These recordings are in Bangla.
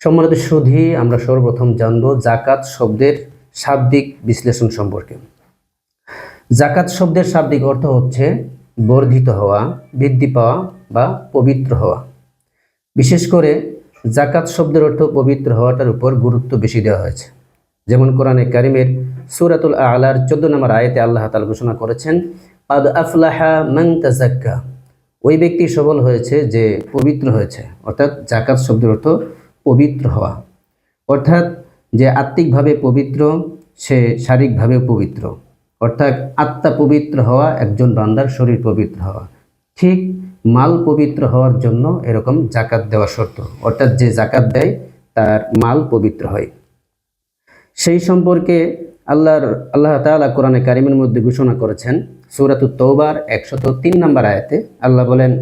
সম্মানিত সুধী, আমরা সর্বপ্রথম জানব জাকাত শব্দের শাব্দিক বিশ্লেষণ সম্পর্কে। জাকাত শব্দের শাব্দিক অর্থ হচ্ছে বর্ধিত হওয়া, বৃদ্ধি পাওয়া বা পবিত্র হওয়া। বিশেষ করে জাকাত শব্দের অর্থ পবিত্র হওয়াটার উপর গুরুত্ব বেশি দেওয়া হয়েছে। যেমন কোরআনে কারিমের সূরাতুল আ'লার 14 নম্বর আয়াতে আল্লাহ তাআলা ঘোষণা করেছেন, ক্বাদ আফলাহা মান তাযাক্কা, ওই ব্যক্তি সফল হয়েছে যে পবিত্র হয়েছে। অর্থাৎ জাকাত শব্দের অর্থ পবিত্র হওয়া, অর্থাৎ যে আত্মিকভাবে পবিত্র সে শারীরিকভাবেও পবিত্র। অর্থাৎ আত্মা পবিত্র হওয়া একজন বান্দার শরীর পবিত্র হওয়া, ঠিক মাল পবিত্র হওয়ার জন্য এরকম জাকাত দেওয়া শর্ত। অর্থাৎ যে জাকাত দেয় তার মাল পবিত্র হয়। সেই সম্পর্কে আল্লাহ তাআলা কোরআনে কারিমের মধ্যে ঘোষণা করেছেন সূরাতুত তাওবার 103 নম্বর আয়াতে আল্লাহ বলেন,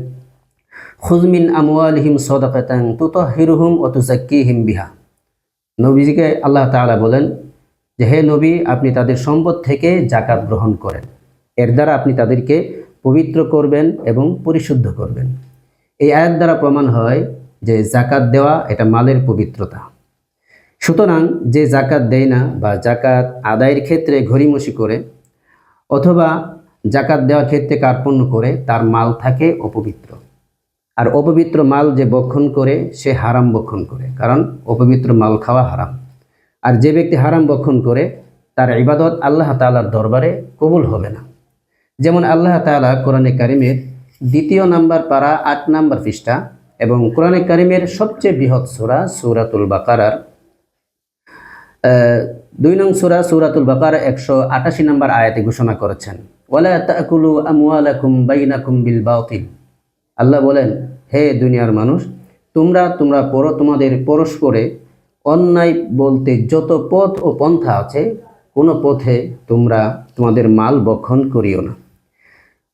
খুয মিন আমওয়ালিহিম সাদাকাতান তুতাহহিরুহুম ওয়া তুযাক্কিহিম বিহা। নবীজিকে আল্লাহ তাআলা বলেন যে, হে নবী, আপনি তাদের সম্পদ থেকে জাকাত গ্রহণ করেন, এর দ্বারা আপনি তাদেরকে পবিত্র করবেন এবং পরিশুদ্ধ করবেন। এই আয়াত দ্বারা প্রমাণ হয় যে জাকাত দেওয়া এটা মালের পবিত্রতা। সুতরাং যে জাকাত দেয় না বা জাকাত আদায়ের ক্ষেত্রে ঘড়িমসি করে অথবা জাকাত দেওয়ার ক্ষেত্রে কার্পণ্য করে তার মাল থাকে অপবিত্র। আর অপবিত্র মাল যে ভক্ষণ করে সে হারাম ভক্ষণ করে, কারণ অপবিত্র মাল খাওয়া হারাম। আর যে ব্যক্তি হারাম ভক্ষণ করে তার ইবাদত আল্লাহ তাআলার দরবারে কবুল হবে না। যেমন আল্লাহ তাআলা কোরআনে কারিমের 2 নম্বর পারা 8 নম্বর পৃষ্ঠা এবং কোরআনে কারিমের সবচেয়ে বৃহৎ সূরা সূরাতুল বাকারার 2 নং সূরা সূরাতুল বাকারা 188 নম্বর আয়াতে ঘোষণা করেছেন, ওয়ালা তাকুলু আমওয়ালাকুম বাইনাকুম বিল বাতিল। আল্লাহ বলেন, হে দুনিয়ার মানুষ, তোমরা তোমাদের পরস্পরে অন্যায় বলতে যত পথ ও পন্থা আছে, কোনো পথে তোমরা তোমাদের মাল ভক্ষণ করিও না।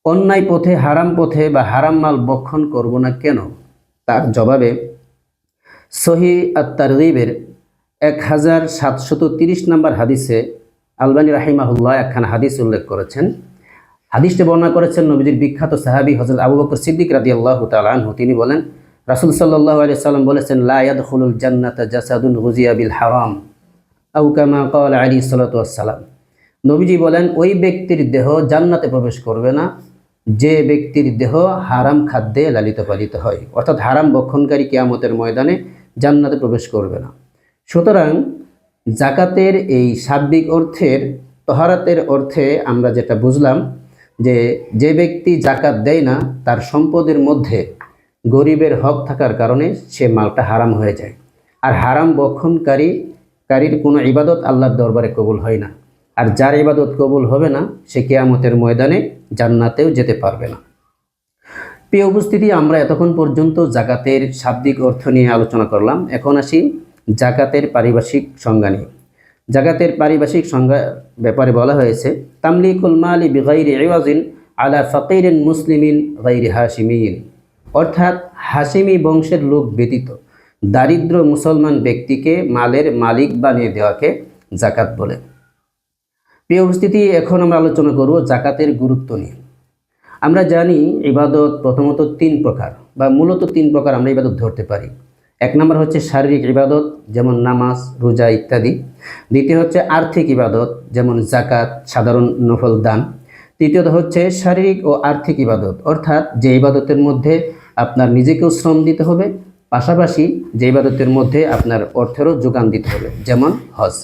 অন্যায় পথে, হারাম পথে বা হারাম মাল ভক্ষণ করব না কেন? তার জবাবে সহিহ আত-তারগীবের 1730 নম্বর হাদিসে আলবানী রাহিমাহুল্লাহ একখানা হাদিস উল্লেখ করেছেন। হাদিসটি বর্ণনা করেছেন নবীজির বিখ্যাত সাহাবী হযরত আবু বকর সিদ্দিক রাদিয়াল্লাহু তাআলা আনহু। তিনি বলেন, রাসূল সাল্লাল্লাহু আলাইহি সাল্লাম বলেছেন, লা ইয়াদখুলুল জান্নাতা জাসাদুন গুযিয়া বিল হারাম আও কামা ক্বালা আলাইহিস সালাতু ওয়াস সালাম। নবীজি বলেন, ওই ব্যক্তির দেহ জান্নাতে প্রবেশ করবে না যে ব্যক্তির দেহ হারাম খাদ্যে লালিত পালিত হয়। অর্থাৎ হারাম ভক্ষণকারী কিয়ামতের ময়দানে জান্নাতে প্রবেশ করবে না। সুতরাং জাকাতের এই শাব্দিক অর্থের, তহারাতের অর্থে আমরা যেটা বুঝলাম যে ব্যক্তি জাকাত দেয় না তার সম্পদের মধ্যে গরিবের হক থাকার কারণে সে মালটা হারাম হয়ে যায়। আর হারাম ভক্ষণকারীর কোনো ইবাদত আল্লাহর দরবারে কবুল হয় না। আর যার ইবাদত কবুল হবে না সে কিয়ামতের ময়দানে জান্নাতেও যেতে পারবে না। প্রিয় উপস্থিতি, আমরা এতক্ষণ পর্যন্ত জাকাতের শাব্দিক অর্থ নিয়ে আলোচনা করলাম। এখন আসি জাকাতের পারিভাষিক সংজ্ঞা নিয়ে। জাকাতের পারিভাষিক সংজ্ঞা ব্যাপারে বলা হয়েছে, তামলিকুল মালি বিগাইরি ইওয়াজিন আলা ফাকিরিন মুসলিমিন গাইরি হাশিমিয়িন। অর্থাৎ হাশিমি বংশের লোক ব্যতীত দারিদ্র মুসলমান ব্যক্তিকে মালের মালিক বানিয়ে দেওয়াকে জাকাত বলে। প্রিয় উপস্থিতি, এখন আমরা আলোচনা করব জাকাতের গুরুত্ব নিয়ে। আমরা জানি ইবাদত প্রথমত 3 প্রকার বা মূলত 3 প্রকার আমরা ইবাদত ধরতে পারি। 1 নম্বর হচ্ছে শারীরিক ইবাদত, যেমন নামাজ, রোজা ইত্যাদি। দ্বিতীয় হচ্ছে আর্থিক ইবাদত, যেমন জাকাত, সাধারণ নফল দান। তৃতীয়ত হচ্ছে শারীরিক ও আর্থিক ইবাদত, অর্থাৎ যে ইবাদতের মধ্যে আপনার নিজেকেও শ্রম দিতে হবে, পাশাপাশি যে ইবাদতের মধ্যে আপনার অর্থেরও যোগান দিতে হবে, যেমন হজ।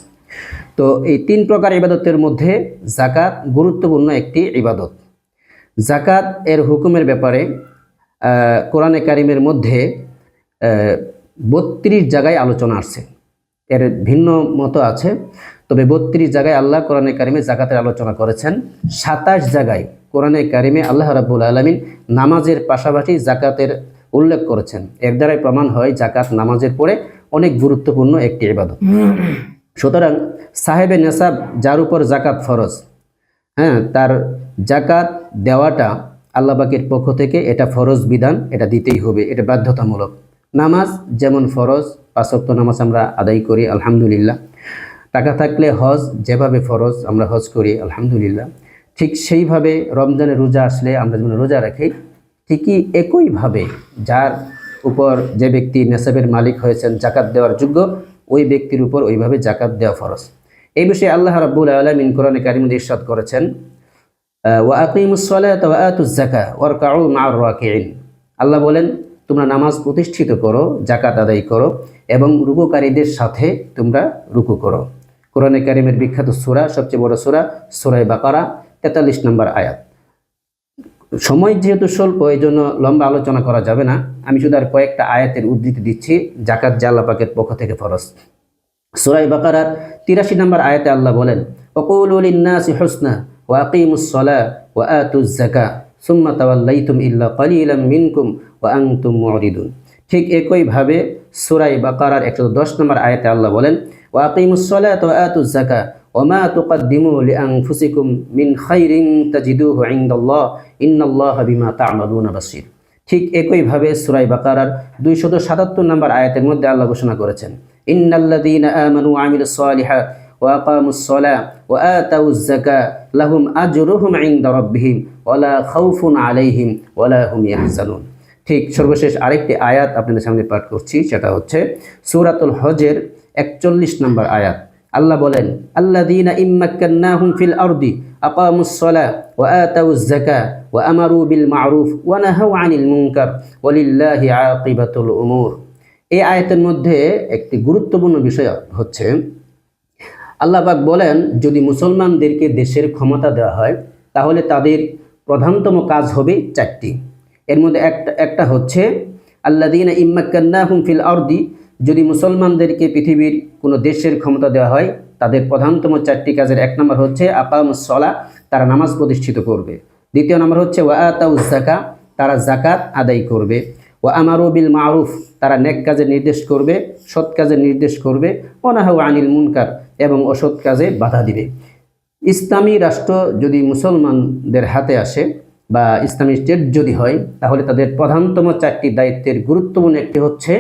তো এই 3 প্রকার ইবাদতের মধ্যে জাকাত গুরুত্বপূর্ণ একটি ইবাদত। জাকাত এর হুকুমের ব্যাপারে কোরআনে কারিমের মধ্যে 32 জায়গায় আলোচনা আসছে। এর ভিন্ন মত আছে, তবে 32 জায়গায় আল্লাহ কোরআনে কারিমে জাকাতের আলোচনা করেছেন। 27 জায়গায় কোরআনে কারিমে আল্লাহ রাব্বুল আলামিন নামাজের পাশাপাশি জাকাতের উল্লেখ করেছেন। এর দ্বারাই প্রমাণ হয় জাকাত নামাজের পরে অনেক গুরুত্বপূর্ণ একটি ইবাদত। সুতরাং সাহেবে নেসাব যার উপর জাকাত ফরজ, তার জাকাত দেওয়াটা আল্লাহ পাকের পক্ষ থেকে এটা ফরজ বিধান, এটা দিতেই হবে, এটা বাধ্যতামূলক। নামাজ যেমন ফরজ, 5 ওয়াক্ত নামাজ আমরা আদায় করি আলহামদুলিল্লাহ। টাকা থাকলে হজ যেভাবে ফরজ আমরা হজ করি আলহামদুলিল্লাহ, ঠিক সেইভাবে রমজানের রোজা আসলে আমরা যেমন রোজা রাখি, ঠিকই একইভাবে যার উপর যে ব্যক্তি নেসাবের মালিক হয়েছেন, জাকাত দেওয়ার যোগ্য, ওই ব্যক্তির উপর ওইভাবে জাকাত দেওয়া ফরজ। এই বিষয়ে আল্লাহ রাব্বুল আলামিন কোরআনে কারিমে ইরশাদ করেছেন, ওয়া আকিমুস সালাতা ওয়া আতুজ যাকাত ওয়ারকাউ মা'আর রাকিঈন। আল্লাহ বলেন, তোমরা নামাজ প্রতিষ্ঠিত করো, জাকাত আদায় করো এবং রুকুকারীদের সাথে তোমরা রুকু করো। কোরআনে কারিমের বিখ্যাত সূরা, সবচেয়ে বড় সূরা, সূরা বাকারা 43 নম্বর আয়াত। সময় যেহেতু স্বল্প, এই জন্য লম্বা আলোচনা করা যাবে না। আমি শুধু আর কয়েকটা আয়াতের উদ্ধৃতি দিচ্ছি, জাকাত যে আল্লাহ পাকের পক্ষ থেকে ফরজ। সূরা বাকারার 83 নম্বর আয়াতে আল্লাহ বলেন, ওয়াকুলু লিন-নাসি হুসনা ওয়া আকিমুস সালাহ ওয়া আতুজ যাকাত সুম্মা তাওয়াল্লাইতুম ইল্লা কালিলাম মিনকুম ওয়া আনতুম মুরিদুন। ঠিক একইভাবে সূরা বাকারার 110 নম্বর আয়াতে আল্লাহ বলেন, ওয়া আকিমুস সালাতা ওয়া আতুজ যাকাত ওয়া মা তুকদ্দিমু লিআনফুসিকুম মিন খাইরিন তাজিদুহু ইনদাল্লাহ ইন্নাল্লাহা বিমা তা'মালুনা বাসীর। ঠিক একইভাবে সূরা বাকারার 277 নম্বর আয়াতের মধ্যে আল্লাহ ঘোষণা করেছেন, ইন্নাল্লাযীনা আমানু ওয়া আমিলুস সালিহাত ওয়া আকামুস সালাহ ওয়া আতাউজ যাকাত লাহুম আজরুহুম ইনদা রাব্বিহিম ওয়া লা খাউফুন আলাইহিম ওয়া লা হুম ইয়াহজানুন। ঠিক সর্বশেষ আরেকটি আয়াত আপনাদের সামনে পাঠ করছি, সেটা হচ্ছে সূরাতুল হজের 41 নম্বর আয়াত। আল্লাহ বলেন, আল্লাযীনা ইম্মাক্কান্নাহুম ফিল আরদি আকামুস সালাহ ওয়া আতাউজ যাকাত ওয়া আমারু বিল মা'রুফ ওয়া নাহাউ আনিল মুনকার ওয়ালিল্লাহি আকিবাতুল উমুর। এই আয়াতের মধ্যে একটি গুরুত্বপূর্ণ বিষয় হচ্ছে, আল্লাহ পাক বলেন, যদি মুসলমানদেরকে দেশের ক্ষমতা দেওয়া হয় তাহলে তাদের প্রধানতম কাজ হবে 4টি। এর মধ্যে একটা হচ্ছে আল্লাযীনা ইম্মাক্কান্নাহুম ফিল আরদি, যদি মুসলমানদেরকে পৃথিবীর কোনো দেশের ক্ষমতা দেওয়া হয় তাদের প্রধানতম 4টি কাজের 1 নম্বর হচ্ছে আকামুস সালাহ, তারা নামাজ প্রতিষ্ঠিত করবে। 2 নম্বর হচ্ছে ওয়া আতাউজ যাকাত, তারা জাকাত আদায় করবে। ওয়া আমারু বিল মা'রুফ, তারা নেক কাজের নির্দেশ করবে, সৎ কাজের নির্দেশ করবে। ওয়া নাহাউ আনিল মুনকার, এবং অসৎ কাজে বাধা দিবে। ইসলামী রাষ্ট্র যদি মুসলমানদের হাতে আসে বা ইসলামী স্টেট যদি হয়, তাহলে তাদের প্রধানতম 4টি দায়িত্বের গুরুত্বপূর্ণ একটি হচ্ছে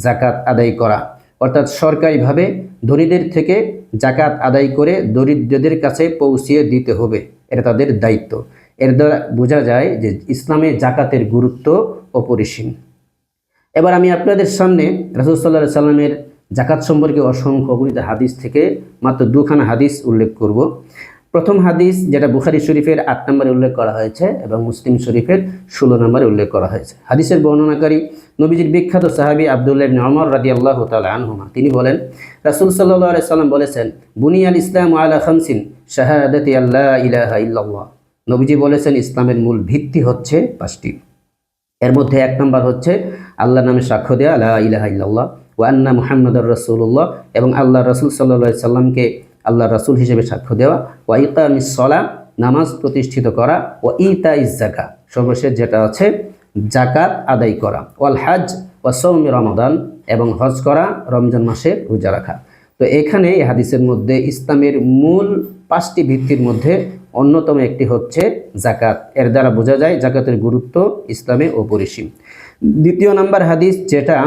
জাকাত আদায় করা, অর্থাৎ সরকারিভাবে ধনীদের থেকে জাকাত আদায় করে দরিদ্রদের কাছে পৌঁছিয়ে দিতে হবে, এটা তাদের দায়িত্ব। এর দ্বারা বোঝা যায় যে ইসলামে জাকাতের গুরুত্ব অপরিসীম। এবার আমি আপনাদের সামনে রাসূল সাল্লাল্লাহু আলাইহি সাল্লামের জাকাত সম্পর্কে অসংখ্য অগণিত হাদিস থেকে মাত্র 2খানা হাদিস উল্লেখ করব। প্রথম হাদিস, যেটা বুখারী শরীফের 8 নম্বরে উল্লেখ করা হয়েছে এবং মুসলিম শরীফের 16 নম্বরে উল্লেখ করা হয়েছে। হাদিসের বর্ণনাকারী নবীজির বিখ্যাত সাহাবী আব্দুল্লাহ ইবনে ওমর রাদিয়াল্লাহু তাআলা আনহুমা, তিনি বলেন, রাসূল সাল্লাল্লাহু আলাইহি সাল্লাম বলেছেন, বুনিয়াল ইসলামু আলা খামসিন শাহাদাতি আল্লা ইলাহা ইল্লাল্লাহ। নবীজি বলেছেন, ইসলামের মূল ভিত্তি হচ্ছে 5টি। এর মধ্যে 1 নম্বর হচ্ছে আল্লাহর নামে সাক্ষ্য দেওয়া, লা ইলাহা ইল্লাল্লাহ ওয়া আন্না মুহাম্মাদুর রাসূলুল্লাহ, এবং আল্লাহ রাসূল সাল্লাল্লাহু আলাইহি সাল্লামকে আল্লাহর রাসূল হিসেবে সাক্ষ্য দেওয়া। ওয়া ইকামিস সালাহ, নামাজ প্রতিষ্ঠিত করা। ওয়া ইতাইজ যাকাত, সর্বশেষ যেটা আছে জাকাত আদায় করা। ওয়াল হজ ওয়া সাওমি রমাদান, এবং হজ করা, রমজান মাসে রোজা রাখা। তো এখানে এই হাদিসের মধ্যে ইসলামের মূল 5টি ভিত্তির মধ্যে অন্যতম একটি হচ্ছে জাকাত। এর দ্বারা বোঝা যায় জাকাতের গুরুত্ব ইসলামে অপরিসীম। 2 নম্বর হাদিস, যেটা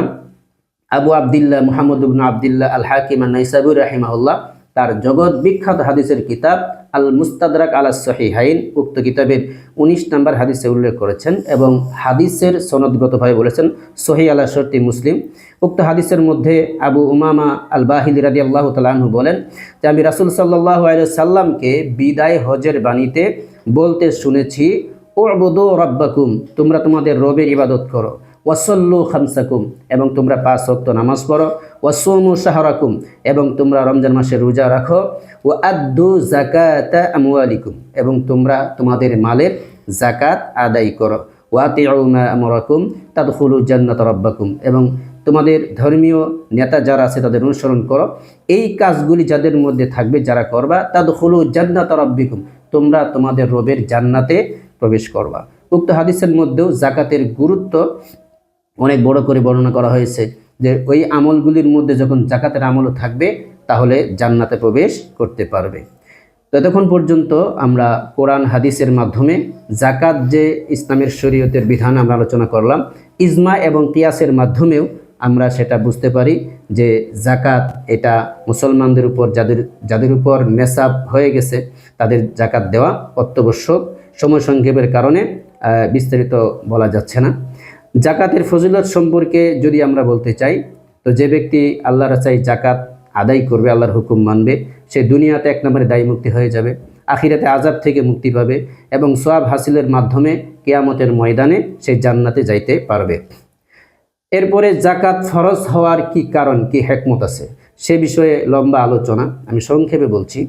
আবু আব্দুল্লাহ মুহাম্মদ ইবনে আব্দুল্লাহ আল হাকিম আন-নাইসাবুরি রাহিমাহুল্লাহ তার জগৎ বিখ্যাত হাদিসের কিতাব আল মুস্তাদরাক আলা সহিহাইন, উক্ত কিতাবের 19 নম্বর হাদিসে উল্লেখ করেছেন এবং হাদিসের সনদগতভাবে বলেছেন সহিহ আলা শর্তি মুসলিম। উক্ত হাদিসের মধ্যে আবু উমামা আল বাহিলি রাদিয়াল্লাহু তাআলা আনহু বলেন যে, আমি রাসূল সাল্লাল্লাহু আলাইহি সাল্লামকে বিদায় হজের বাণীতে বলতে শুনেছি, উ'বুদু রাব্বাকুম, তোমরা তোমাদের রবের ইবাদত করো। ওয়াসল্লু খামসাকুম, এবং তোমরা 5 ওয়াক্ত নামাজ পড়ো। ওয়াসুমু শাহরাকুম, এবং তোমরা রমজান মাসে রোজা রাখো। ওয়া আদ্দু যাকাতা আমওয়ালিকুম, এবং তোমরা তোমাদের মালের জাকাত আদায় করো। ওয়াতিউ মা আমরাকুম তাদখুলু জান্নাত রাব্বাকুম, এবং তোমাদের ধর্মীয় নেতা যারা আছে তাদের অনুসরণ করো। এই কাজগুলি যাদের মধ্যে থাকবে, যারা করবা, তাদখুলু জান্নাত রাব্বিকুম, তোমরা তোমাদের রবের জান্নাতে প্রবেশ করবা। উক্ত হাদিসের মধ্যেও জাকাতের গুরুত্ব অনেক বড় করে বর্ণনা করা হয়েছে, যে ওই আমলগুলির মধ্যে যখন জাকাতের আমলও থাকবে তাহলে জান্নাতে প্রবেশ করতে পারবে। ততক্ষণ পর্যন্ত আমরা কোরআন হাদিসের মাধ্যমে জাকাত যে ইসলামের শরীয়তের বিধান আমরা আলোচনা করলাম, ইজমা এবং কিয়াসের মাধ্যমেও আমরা সেটা বুঝতে পারি যে জাকাত এটা মুসলমানদের উপর যাদের উপর নেসাব হয়ে গেছে তাদের জাকাত দেওয়া অত্যাবশ্যক। সময় সংক্ষেপের কারণে বিস্তারিত বলা যাচ্ছে না। জাকাতের ফজিলত সম্পর্কে যদি আমরা বলতে চাই, তো যে ব্যক্তি আল্লাহর চাই জাকাত আদায় করবে, আল্লাহর হুকুম মানবে, সে দুনিয়াতে এক নম্বরে দায়ী মুক্তি হয়ে যাবে, আখিরাতে আযাব থেকে মুক্তি পাবে এবং সওয়াব হাসিলের মাধ্যমে কিয়ামতের ময়দানে সে জান্নাতে যাইতে পারবে। এরপরে জাকাত ফরজ হওয়ার কি কারণ, কি হিকমত আছে সে বিষয়ে লম্বা আলোচনা। আমি সংক্ষেপে বলছি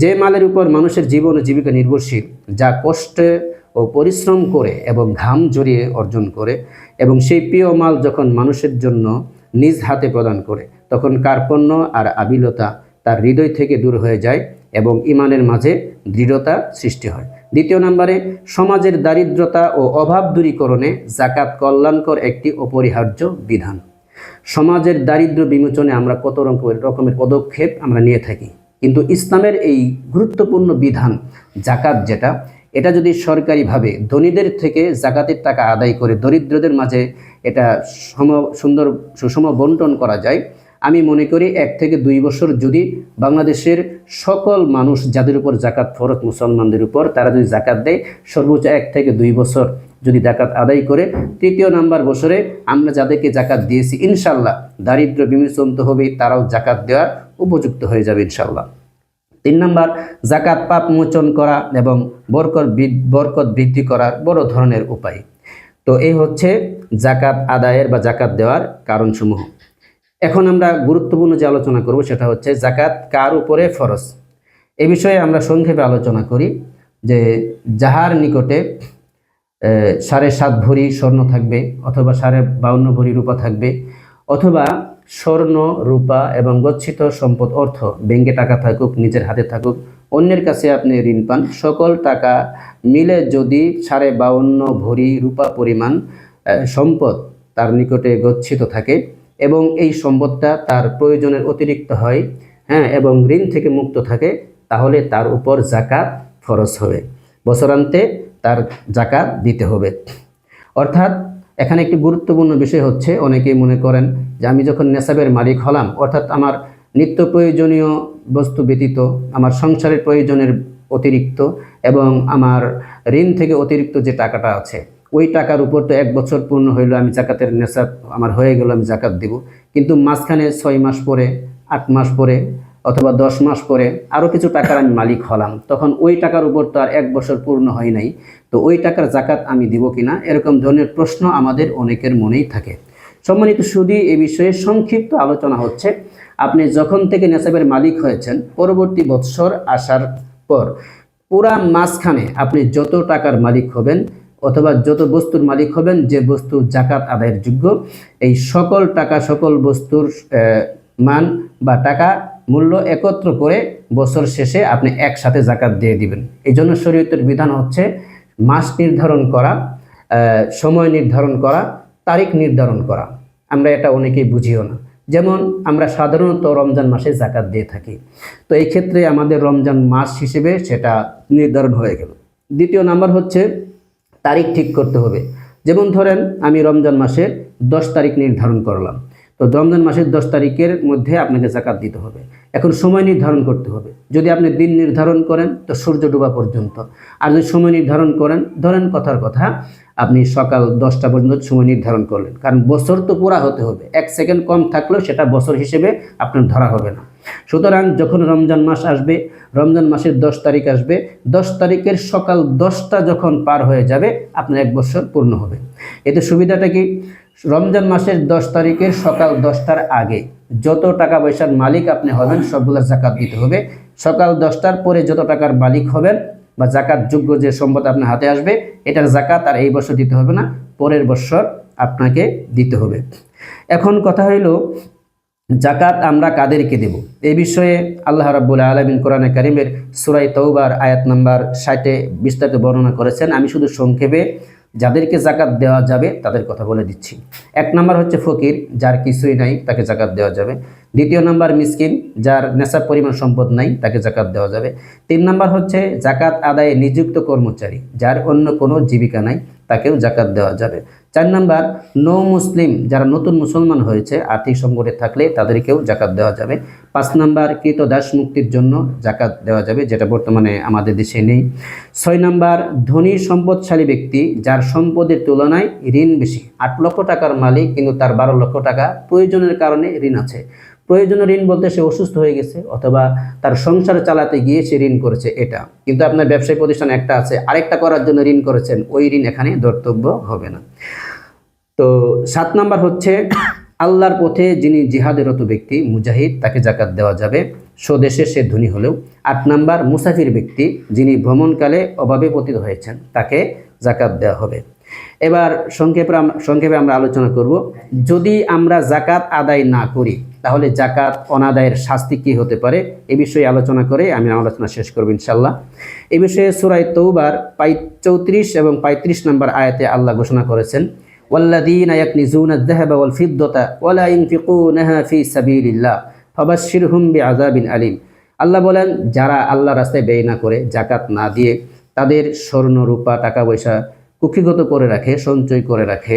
যে মালের উপর মানুষের জীবন ও জীবিকা নির্ভরশীল, যা কষ্টে ও পরিশ্রম করে এবং ঘাম ঝরিয়ে অর্জন করে, এবং সেই প্রিয় মাল যখন মানুষের জন্য নিজ হাতে প্রদান করে, তখন কার্পণ্য আর আবিলতা তার হৃদয় থেকে দূর হয়ে যায় এবং ইমানের মাঝে দৃঢ়তা সৃষ্টি হয়। দ্বিতীয় নম্বরে, সমাজের দারিদ্রতা ও অভাব দূরীকরণে জাকাত কল্যাণকর একটি অপরিহার্য বিধান। সমাজের দারিদ্র বিমোচনে আমরা কত রকমের পদক্ষেপ আমরা নিয়ে থাকি, কিন্তু ইসলামের এই গুরুত্বপূর্ণ বিধান জাকাত যেটা, এটা যদি সরকারিভাবে ধনীদের থেকে জাকাতের টাকা আদায় করে দরিদ্রদের মাঝে এটা সুষম বন্টন করা যায়, আমি মনে করি 1 থেকে 2 বছর যদি বাংলাদেশের সকল মানুষ যাদের উপর জাকাত ফরজ, মুসলমানদের উপর, তারা যদি জাকাত দেয়, সর্বোচ্চ 1 থেকে 2 বছর যদি জাকাত আদায় করে, 3য় নাম্বার বছরে আমরা যাদেরকে জাকাত দিয়েছি ইনশাল্লাহ দারিদ্র বিমোচন তো হবেই, তারাও জাকাত দেওয়ার উপযুক্ত হয়ে যাবে ইনশাল্লাহ। 3 নাম্বার, জাকাত পাপ মোচন করা এবং বরকত বৃদ্ধি করার বড় ধরনের উপায়। তো এই হচ্ছে জাকাত আদায়ের বা জাকাত দেওয়ার কারণসমূহ। এখন আমরা গুরুত্বপূর্ণ যে আলোচনা করব সেটা হচ্ছে জাকাত কার উপরে ফরজ। এই বিষয়ে আমরা সংক্ষেপে আলোচনা করি যে যাহার নিকটে 7.5 ভরি স্বর্ণ থাকবে, অথবা 52 ভরি রূপা থাকবে, অথবা স্বর্ণ, রূপা এবং গচ্ছিত সম্পদ অর্থ, ব্যাংকে টাকা থাকুক, নিজের হাতে থাকুক, অন্যের কাছে আপনি ঋণ পান, সকল টাকা মিলে যদি 52.5 ভরি রূপা পরিমাণ সম্পদ তার নিকটে গচ্ছিত থাকে এবং এই সম্পদটা তার প্রয়োজনের অতিরিক্ত হয়, এবং ঋণ থেকে মুক্ত থাকে, তাহলে তার উপর জাকাত ফরজ হবে। বছরান্তে তার জাকাত দিতে হবে। অর্থাৎ এখানে একটি গুরুত্বপূর্ণ বিষয় হচ্ছে, অনেকেই মনে করেন যে আমি যখন নেশাবের মালিক হলাম, অর্থাৎ আমার নিত্য প্রয়োজনীয় বস্তু ব্যতীত আমার সংসারের প্রয়োজনের অতিরিক্ত এবং আমার ঋণ থেকে অতিরিক্ত যে টাকাটা আছে, ওই টাকার উপর তো 1 বছর পূর্ণ হইল, আমি জাকাতের নেশাব আমার হয়ে গেল, আমি জাকাত দিব, কিন্তু মাঝখানে 6 মাস পরে, 8 মাস পরে অথবা 10 মাস পরে আরও কিছু টাকার আমি মালিক হলাম, তখন ওই টাকার উপর তো আর 1 বছর পূর্ণ হয় নাই, তো ওই টাকার জাকাত আমি দিব কিনা, এরকম ধরনের প্রশ্ন আমাদের অনেকের মনেই থাকে। সম্মানিত সুধী, এই বিষয়ে সংক্ষিপ্ত আলোচনা হচ্ছে, আপনি যখন থেকে নেশাবের মালিক হয়েছেন, পরবর্তী বৎসর আসার পর পুরা মাঝখানে আপনি যত টাকার মালিক হবেন অথবা যত বস্তুর মালিক হবেন, যে বস্তু জাকাত আদায়ের যোগ্য, এই সকল টাকা, সকল বস্তুর মান বা টাকা মূল্য একত্র করে বছর শেষে আপনি একসাথে জাকাত দিয়ে দিবেন। এই জন্য শরীয়তের বিধান হচ্ছে মাস নির্ধারণ করা, সময় নির্ধারণ করা, তারিখ নির্ধারণ করা। আমরা এটা অনেকেই বুঝিও না। যেমন আমরা সাধারণত রমজান মাসে জাকাত দিয়ে থাকি, তো এই ক্ষেত্রে আমাদের রমজান মাস হিসেবে সেটা নির্ধারণ হয়ে গেল। দ্বিতীয় নাম্বার হচ্ছে তারিখ ঠিক করতে হবে। যেমন ধরেন আমি রমজান মাসের 10 তারিখ নির্ধারণ করলাম, তো রমজান মাসের 10 তারিখের মধ্যে আপনাকে জাকাত দিতে হবে। এখন সময় নির্ধারণ করতে হবে। যদি আপনি দিন নির্ধারণ করেন তো সূর্য ডোবা পর্যন্ত, আর যদি সময় নির্ধারণ করেন, ধরেন কথার কথা আপনি সকাল 10টা পর্যন্ত সময় নির্ধারণ করলেন, কারণ বছর তো পুরা হতে হবে, 1 সেকেন্ড কম থাকলেও সেটা বছর হিসেবে আপনার ধরা হবে না। সুতরাং যখন রমজান মাস আসবে, রমজান মাসের 10 তারিখ আসবে, 10 তারিখের সকাল 10টা যখন পার হয়ে যাবে আপনার 1 বছর পূর্ণ হবে। এতে সুবিধাটা কি, রমজান মাসের 10 তারিখের সকাল 10টার আগে যত টাকা পয়সার মালিক আপনি হবেন সবগুলো জাকাত দিতে হবে। সকাল 10টার পরে যত টাকার মালিক হবেন বা জাকাত যোগ্য যে সম্পদ আপনার হাতে আসবে, এটার জাকাত আর এই বছর দিতে হবে না, পরের বছর আপনাকে দিতে হবে। এখন কথা হইল জাকাত আমরা কাদেরকে দেব, এই বিষয়ে আল্লাহ রাব্বুল আলামিন কোরআনে কারীমের সূরা তাওবার আয়াত নাম্বার 60-এ বিস্তারিত বর্ণনা করেছেন। আমি শুধু সংক্ষেপে যাদেরকে জাকাত দেওয়া যাবে তাদের কথা বলে দিচ্ছি। 1 নাম্বার হচ্ছে ফকির, যার কিছুই নাই, তাকে জাকাত দেওয়া যাবে। 2 নাম্বার মিসকিন, যার নেশাব পরিমাণ সম্পদ নাই, তাকে জাকাত দেওয়া যাবে। 3 নাম্বার হচ্ছে জাকাত আদায়ে নিযুক্ত কর্মচারী, যার অন্য কোনো জীবিকা নাই, তাকেও জাকাত দেওয়া যাবে। 4 নাম্বার, নো মুসলিম, যারা নতুন মুসলমান হয়েছে আর্থিক সংকটে থাকলে তাদেরকেও জাকাত দেওয়া যাবে। 5 নাম্বার, কৃত দাস মুক্তির জন্য জাকাত দেওয়া যাবে, যেটা বর্তমানে আমাদের দেশে নেই। 6 নাম্বার, ধনী সম্পদশালী ব্যক্তি যার সম্পদের তুলনায় ঋণ বেশি, 8 লক্ষ টাকার মালিক কিন্তু তার 12 লক্ষ টাকা প্রয়োজনের কারণে ঋণ আছে। প্রয়োজনীয় ঋণ বলতে সে অসুস্থ হয়ে গেছে অথবা তার সংসার চালাতে গিয়ে সে ঋণ করেছে এটা, কিন্তু আপনার ব্যবসায়ী প্রতিষ্ঠান একটা আছে, আরেকটা করার জন্য ঋণ করেছেন, ওই ঋণ এখানে ধর্তব্য হবে না। তো 7 নাম্বার হচ্ছে আল্লাহর পথে যিনি জিহাদরত ব্যক্তি মুজাহিদ, তাকে জাকাত দেওয়া যাবে, স্বদেশে সে ধনী হলেও। 8 নাম্বার, মুসাফির ব্যক্তি যিনি ভ্রমণকালে অভাবে পতিত হয়েছেন, তাকে জাকাত দেওয়া হবে। এবার সংক্ষেপে আমরা আলোচনা করব, যদি আমরা জাকাত আদায় না করি তাহলে জাকাত অনাদায়ের শাস্তি কি হতে পারে, এ বিষয়ে আলোচনা করে আমি আলোচনা শেষ করব ইনশাআল্লাহ। এই বিষয়ে সূরা তৌবার 34 এবং 35 নম্বর আয়াতে আল্লাহ ঘোষণা করেছেন, ওয়াল্লাযীনা ইয়াকনিজুনা আয-যাহাবা ওয়াল ফিদ্দাতা ওয়া লা ইউনফিকুনাহা ফী সাবিলিল্লাহ ফাবাশশিরহুম বিআযাবিন আলীম। আল্লাহ বলেন, যারা আল্লাহর রাস্তায় ব্যয় না করে, জাকাত না দিয়ে তাদের স্বর্ণ রূপা টাকা পয়সা কুক্ষিগত করে রাখে, সঞ্চয় করে রাখে,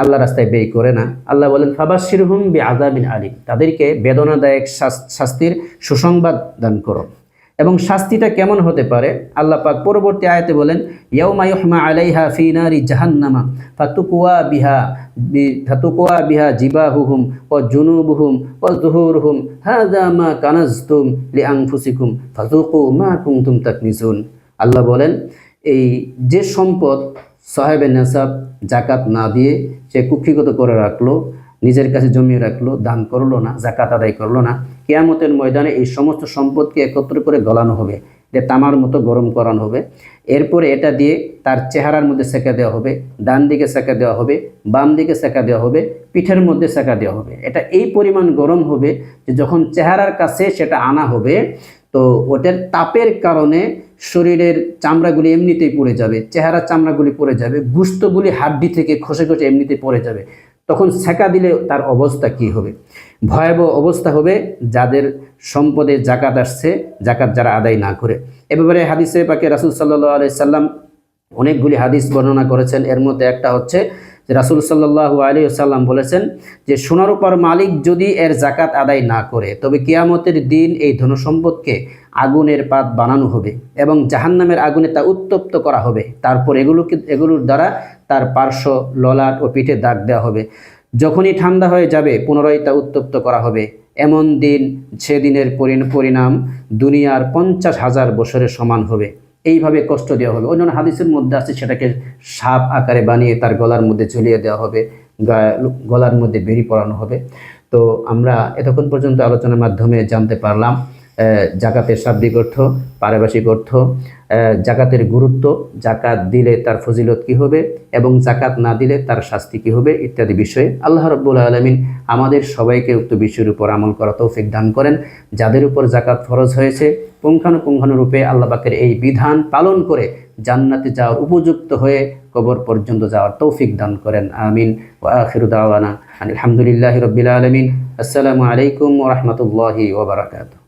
আল্লাহ রাস্তায় ব্যয় করে না, আল্লাহ বলেন ফাবাশশিরহুম বিআযাবিন আলীম, তাদেরকে বেদনাদায়ক শাস্তির সুসংবাদ দান করো। এবং শাস্তিটা কেমন হতে পারে, আল্লাহ পাক পরবর্তী আয়াতে বলেন, ইয়াউমা ইউহমা আলাইহা ফী নারি জাহান্নামা ফাতুকওয়া বিহা জিবাহুহুম ওয়া জুনুবুহুম ওয়া যুহুরুহুম হাযা মা কানাজতুম লিআনফুসিকুম ফাযুকু মা কুনতুম তাকনিজুন। আল্লাহ বলেন, এই যে সম্পদ সাহেবে নেসাব জাকাত না দিয়ে সে কুক্ষিগত করে রাখলো, নিজের কাছে জমিয়ে রাখলো, দান করলো না, জাকাত আদায় করলো না, কিয়ামতের ময়দানে এই সমস্ত সম্পদকে একত্র করে গলানো হবে, এটা তামার মতো গরম করানো হবে। এরপরে এটা দিয়ে তার চেহারার মধ্যে সেঁকা দেওয়া হবে, ডান দিকে সেঁকা দেওয়া হবে, বাম দিকে সেঁকা দেওয়া হবে, পিঠের মধ্যে সেঁকা দেওয়া হবে। এটা এই পরিমাণ গরম হবে যে যখন চেহারার কাছে সেটা আনা হবে, তো ওটার তাপের কারণে শরীরের চামড়াগুলি এমনিতেই পড়ে যাবে, চেহারার চামড়াগুলি পড়ে যাবে, গুস্তগুলি হাড্ডি থেকে খসে খসে এমনিতেই পড়ে যাবে। তখন সেঁকা দিলে তার অবস্থা কি হবে? ভয়াবহ অবস্থা হবে যাদের সম্পদে জাকাত আসছে, জাকাত যারা আদায় না করে। এ ব্যাপারে হাদিসে পাকে রাসূল সাল্লাল্লাহু আলাইহি সাল্লাম অনেকগুলি হাদিস বর্ণনা করেছেন। এর মধ্যে একটা হচ্ছে যে রাসূল সাল্লাল্লাহু আলাইহি সাল্লাম বলেছেন যে সোনার উপর মালিক যদি এর জাকাত আদায় না করে তবে কিয়ামতের দিন এই ধনসম্পদকে আগুনের পাত বানানো হবে এবং জাহান্নামের আগুনে তা উত্তপ্ত করা হবে। তারপর এগুলোর দ্বারা তার পার্শ্ব, ললাট ও পিঠে দাগ দেওয়া হবে। যখনই ঠান্ডা হয়ে যাবে পুনরায় তা উত্তপ্ত করা হবে। এমন দিন, সেদিনের পরিণাম দুনিয়ার 50,000 বছরের সমান হবে। এইভাবে কষ্ট দেওয়া হবে। অন্যান্য হাদিসের মধ্যে আছে সেটাকে সাপ আকারে বানিয়ে তার গলার মধ্যে ঝুলিয়ে দেওয়া হবে, গলার মধ্যে বেরি পরানো হবে। তো আমরা এতক্ষণ পর্যন্ত আলোচনার মাধ্যমে জানতে পারলাম জাকাতের শাব্দিক অর্থ, পারিভাষিক অর্থ, জাকাতের গুরুত্ব, জাকাত দিলে তার ফজিলত কি হবে এবং জাকাত না দিলে তার শাস্তি কি হবে ইত্যাদি বিষয়ে। আল্লাহ রাব্বুল আলামিন আমাদের সবাইকে উক্ত বিষয়ের উপর আমল করা তৌফিক দান করেন। যাদের উপর জাকাত ফরজ হয়েছে পুঙ্খানুপুঙ্খানুরূপে আল্লাহ পাকের এই বিধান পালন করে জান্নাতে যাওয়ার উপযুক্ত হয়ে কবর পর্যন্ত যাওয়ার তৌফিক দান করেন। আমিন। ওয়া আখিরু দাওয়ানা আলহামদুলিল্লাহি রাব্বিল আলামিন। আসসালামু আলাইকুম ওয়া রাহমাতুল্লাহি ওয়া বারাকাতুহু।